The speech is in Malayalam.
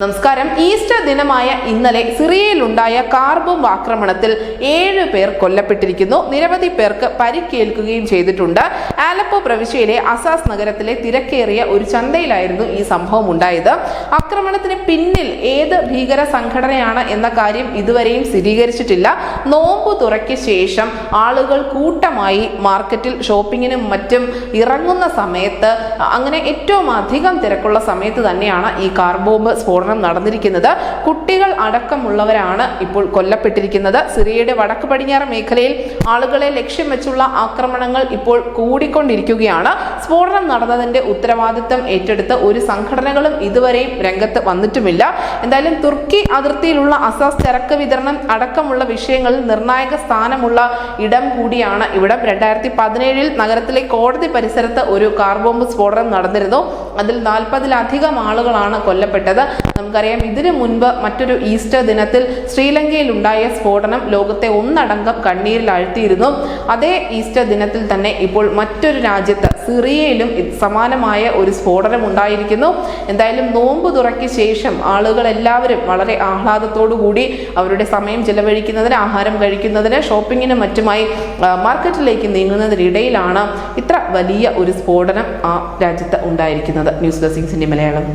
നമസ്കാരം. ഈസ്റ്റർ ദിനമായ ഇന്നലെ സിറിയയിലുണ്ടായ കാർ ബോംബ് ആക്രമണത്തിൽ 7 പേർ കൊല്ലപ്പെട്ടിരിക്കുന്നു. നിരവധി പേർക്ക് പരിക്കേൽക്കുകയും ചെയ്തിട്ടുണ്ട്. ആലപ്പോ പ്രവിശ്യയിലെ അസാസ് നഗരത്തിലെ തിരക്കേറിയ ഒരു ചന്തയിലായിരുന്നു ഈ സംഭവം ഉണ്ടായത്. ആക്രമണത്തിന് പിന്നിൽ ഏത് ഭീകര സംഘടനയാണ് എന്ന കാര്യം ഇതുവരെയും സ്ഥിരീകരിച്ചിട്ടില്ല. നോമ്പ് തുറയ്ക്ക് ശേഷം ആളുകൾ കൂട്ടമായി മാർക്കറ്റിൽ ഷോപ്പിങ്ങിനും മറ്റും ഇറങ്ങുന്ന സമയത്ത്, അങ്ങനെ ഏറ്റവും അധികം തിരക്കുള്ള സമയത്ത് തന്നെയാണ് ഈ കാർ ബോംബ് സ്ഫോടനം നടന്നിരിക്കുന്നത്. കുട്ടികൾ അടക്കമുള്ളവരാണ് ഇപ്പോൾ കൊല്ലപ്പെട്ടിരിക്കുന്നത്. സിറിയയുടെ വടക്ക് പടിഞ്ഞാറ് മേഖലയിൽ ആളുകളെ ലക്ഷ്യം വെച്ചുള്ള ആക്രമണങ്ങൾ ഇപ്പോൾ കൂടിക്കൊണ്ടിരിക്കുകയാണ്. സ്ഫോടനം നടന്നതിന്റെ ഉത്തരവാദിത്തം ഏറ്റെടുത്ത് ഒരു സംഘടനകളും ഇതുവരെയും രംഗത്ത് വന്നിട്ടുമില്ല. എന്തായാലും തുർക്കി അതിർത്തിയിലുള്ള അസാസ് ചരക്ക് വിതരണം അടക്കമുള്ള വിഷയങ്ങളിൽ നിർണായക സ്ഥാനമുള്ള ഇടം കൂടിയാണ് ഇവിടം. 2017 നഗരത്തിലെ കോടതി പരിസരത്ത് ഒരു കാർ ബോംബ് സ്ഫോടനം നടന്നിരുന്നു. അതിൽ 40-ലധികം ആളുകളാണ് കൊല്ലപ്പെട്ടത്. നമുക്കറിയാം, ഇതിനു മുൻപ് മറ്റൊരു ഈസ്റ്റർ ദിനത്തിൽ ശ്രീലങ്കയിൽ ഉണ്ടായ സ്ഫോടനം ലോകത്തെ ഒന്നടങ്കം കണ്ണീരിൽ ആഴ്ത്തിയിരുന്നു. അതേ ഈസ്റ്റർ ദിനത്തിൽ തന്നെ ഇപ്പോൾ മറ്റൊരു രാജ്യത്ത്, സിറിയയിലും സമാനമായ ഒരു സ്ഫോടനം ഉണ്ടായിരിക്കുന്നു. എന്തായാലും നോമ്പ് തുറയ്ക്ക് ശേഷം ആളുകൾ എല്ലാവരും വളരെ ആഹ്ലാദത്തോടു കൂടി അവരുടെ സമയം ചെലവഴിക്കുന്നതിന്, ആഹാരം കഴിക്കുന്നതിന്, ഷോപ്പിങ്ങിനും മറ്റുമായി മാർക്കറ്റിലേക്ക് നീങ്ങുന്നതിനിടയിലാണ് ഇത്ര വലിയ ഒരു സ്ഫോടനം ആ രാജ്യത്ത് ഉണ്ടായിരിക്കുന്നത്. News desk India Malayalam.